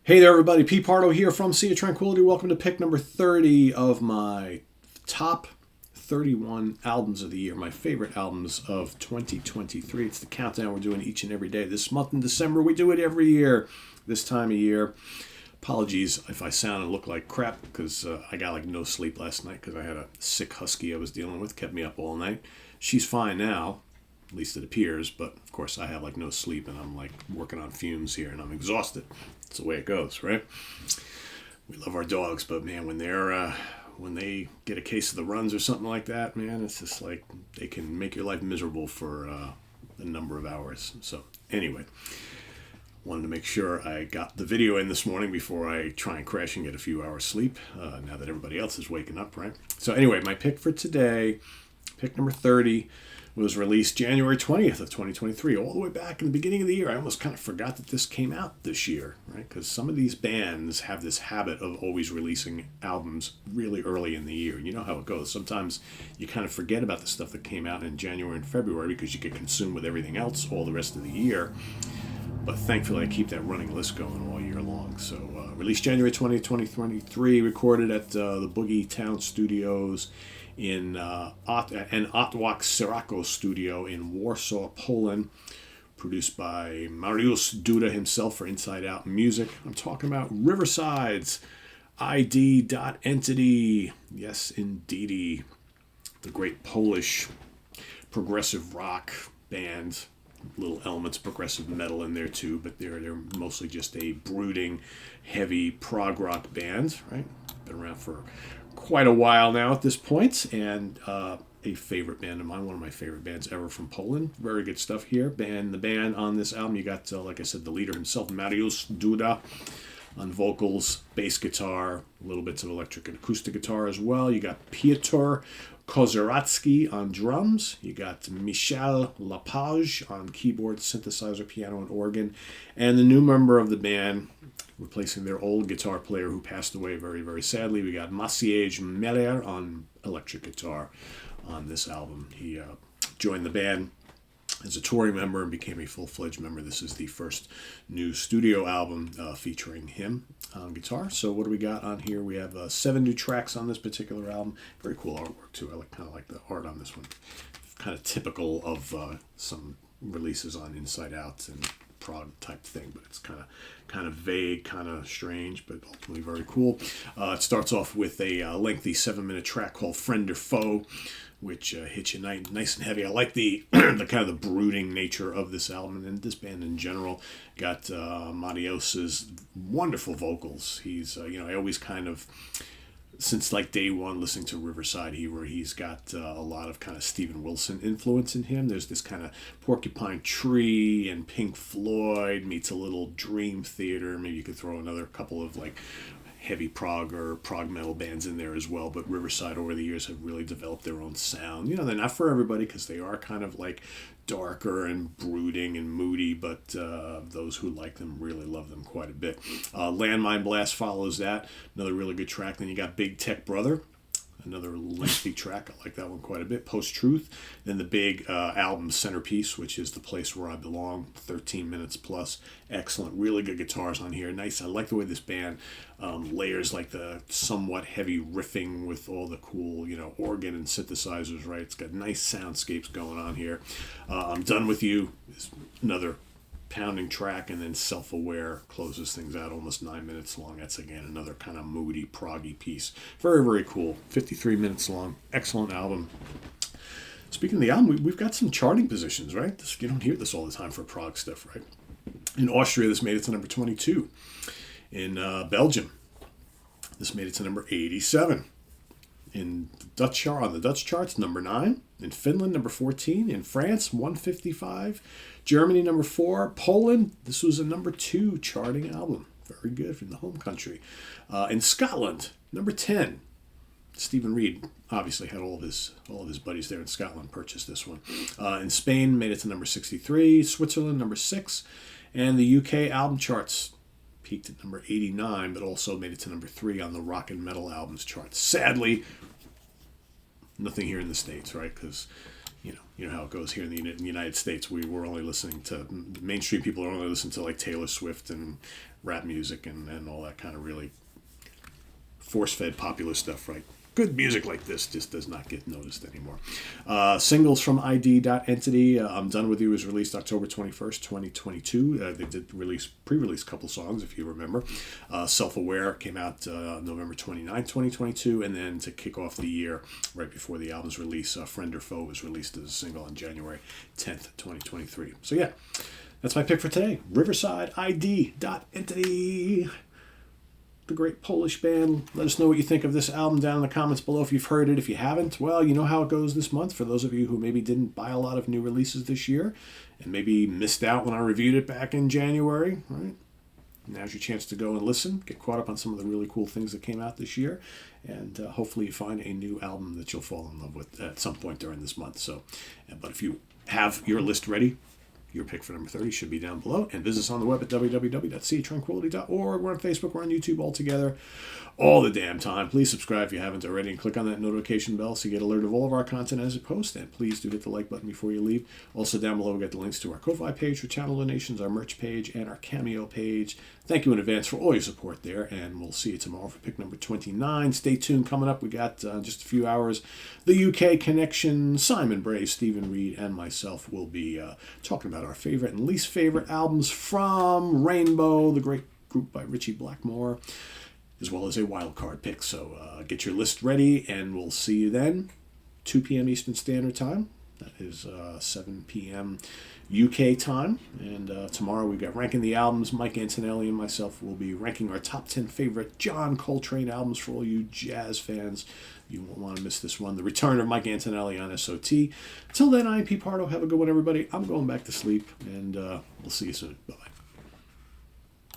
Hey there, everybody. Pete Pardo here from Sea of Tranquility. Welcome to pick number 30 of my top 31 albums of the year, my favorite albums of 2023. It's the countdown we're doing each and every day. This month in December, we do it every year, this time of year. Apologies if I sound and look like crap because I got like no sleep last night because I had a sick husky I was dealing with, kept me up all night. She's fine now, at least it appears, but of course I have like no sleep and I'm like working on fumes here and I'm exhausted. It's the way it goes, right? We love our dogs, but man, when they get a case of the runs or something like that, man, it's just like they can make your life miserable for a number of hours. So anyway, wanted to make sure I got the video in this morning before I try and crash and get a few hours sleep. Now that everybody else is waking up, right? So anyway, my pick for today, pick number 30. Was released January 20th of 2023, all the way back in the beginning of the year. I almost kind of forgot that this came out this year, right? Because some of these bands have this habit of always releasing albums really early in the year. You know how it goes. Sometimes you kind of forget about the stuff that came out in January and February because you get consumed with everything else all the rest of the year. But thankfully, I keep that running list going all year long. So, released January 20th, 2023, recorded at the Boogie Town Studios in an Otwok Sirocco studio in Warsaw, Poland, produced by Mariusz Duda himself for Inside Out Music. I'm talking about Riverside's ID.Entity. Yes, indeedy. The great Polish progressive rock band. Little elements of progressive metal in there too, but they're mostly just a brooding, heavy prog rock band, right? Been around for quite a while now at this point, and a favorite band of mine, one of my favorite bands ever from Poland. Very good stuff here. The band on this album, you got, like I said, the leader himself, Mariusz Duda, on vocals, bass guitar, little bits of electric and acoustic guitar as well. You got Piotr Kozeracki on drums. You got Michel Lapage on keyboard, synthesizer, piano, and organ. And the new member of the band, replacing their old guitar player who passed away very, very sadly. We got Maciej Meller on electric guitar on this album. He joined the band as a touring member and became a full-fledged member. This is the first new studio album featuring him on guitar. So what do we got on here? We have 7 new tracks on this particular album. Very cool artwork too. I kind of like the art on this one. Kind of typical of some releases on Inside Out and prog type thing, but it's kind of vague, kind of strange, but ultimately very cool. It starts off with a lengthy 7-minute track called Friend or Foe, which hits you nice and heavy. I like the the kind of the brooding nature of this album and this band in general. Got Mariusz's wonderful vocals. He's I always kind of, since like day one listening to Riverside, he's got a lot of kind of Steven Wilson influence in him. There's this kind of Porcupine Tree and Pink Floyd meets a little Dream Theater. Maybe you could throw another couple of like heavy prog or prog metal bands in there as well, but Riverside over the years have really developed their own sound. They're not for everybody because they are kind of like darker and brooding and moody, but those who like them really love them quite a bit. Landmine Blast follows that, another really good track. Then you got Big Tech Brother, another lengthy track. I like that one quite a bit. Post-Truth. Then the big album centerpiece, which is The Place Where I Belong, 13 minutes plus. Excellent. Really good guitars on here. Nice. I like the way this band layers like the somewhat heavy riffing with all the cool, organ and synthesizers, right? It's got nice soundscapes going on here. I'm Done With You is another pounding track, and then Self-Aware closes things out, almost 9 minutes long. That's again another kind of moody, proggy piece. Very, very cool. 53 minutes long. Excellent album. Speaking of the album, we've got some charting positions, right? You don't hear this all the time for prog stuff, right? In Austria, this made it to number 22. In Belgium, this made it to number 87. On the Dutch charts, number 9. In Finland, number 14. In France, 155. Germany, number 4. Poland, this was a number 2 charting album. Very good from the home country. In Scotland, number 10. Stephen Reed obviously had all of his buddies there in Scotland purchased this one. In Spain, made it to number 63. Switzerland, number 6. And the UK album charts peaked at number 89, but also made it to number 3 on the rock and metal albums chart. Sadly, nothing here in the States, right? Because you know how it goes here in the United States. We're only listening to mainstream people are only listening to like Taylor Swift and rap music and all that kind of really force-fed popular stuff, right? Good music like this just does not get noticed anymore. Singles from ID.Entity. I'm Done With You was released October 21st, 2022. They did pre-release a couple songs, if you remember. Self-Aware came out November 29th, 2022. And then to kick off the year, right before the album's release, Friend or Foe was released as a single on January 10th, 2023. So yeah, that's my pick for today. Riverside ID.Entity. The great Polish band. Let us know what you think of this album down in the comments below if you've heard it. If you haven't, well, you know how it goes this month. For those of you who maybe didn't buy a lot of new releases this year and maybe missed out when I reviewed it back in January, right? Now's your chance to go and listen, get caught up on some of the really cool things that came out this year, and hopefully you find a new album that you'll fall in love with at some point during this month. So, but if you have your list ready, your pick for number 30 should be down below. And visit us on the web at www.seatranquility.org. We're on Facebook. We're on YouTube all together all the damn time. Please subscribe if you haven't already and click on that notification bell so you get alert of all of our content as it posts. And please do hit the like button before you leave. Also down below, we got the links to our Ko-Fi page for channel donations, our merch page, and our Cameo page. Thank you in advance for all your support there. And we'll see you tomorrow for pick number 29. Stay tuned. Coming up, we got just a few hours. The UK Connection, Simon Bray, Stephen Reed, and myself will be talking about our favorite and least favorite albums from Rainbow, the great group by Richie Blackmore, as well as a wild card pick. So get your list ready, and we'll see you then. 2 p.m. Eastern Standard Time. That is 7 p.m. UK time. And tomorrow we've got Ranking the Albums. Mike Antonelli and myself will be ranking our top 10 favorite John Coltrane albums for all you jazz fans. You won't want to miss this one. The return of Mike Antonelli on SOT. Till then, I'm Pete Pardo. Have a good one, everybody. I'm going back to sleep, and we'll see you soon. Bye.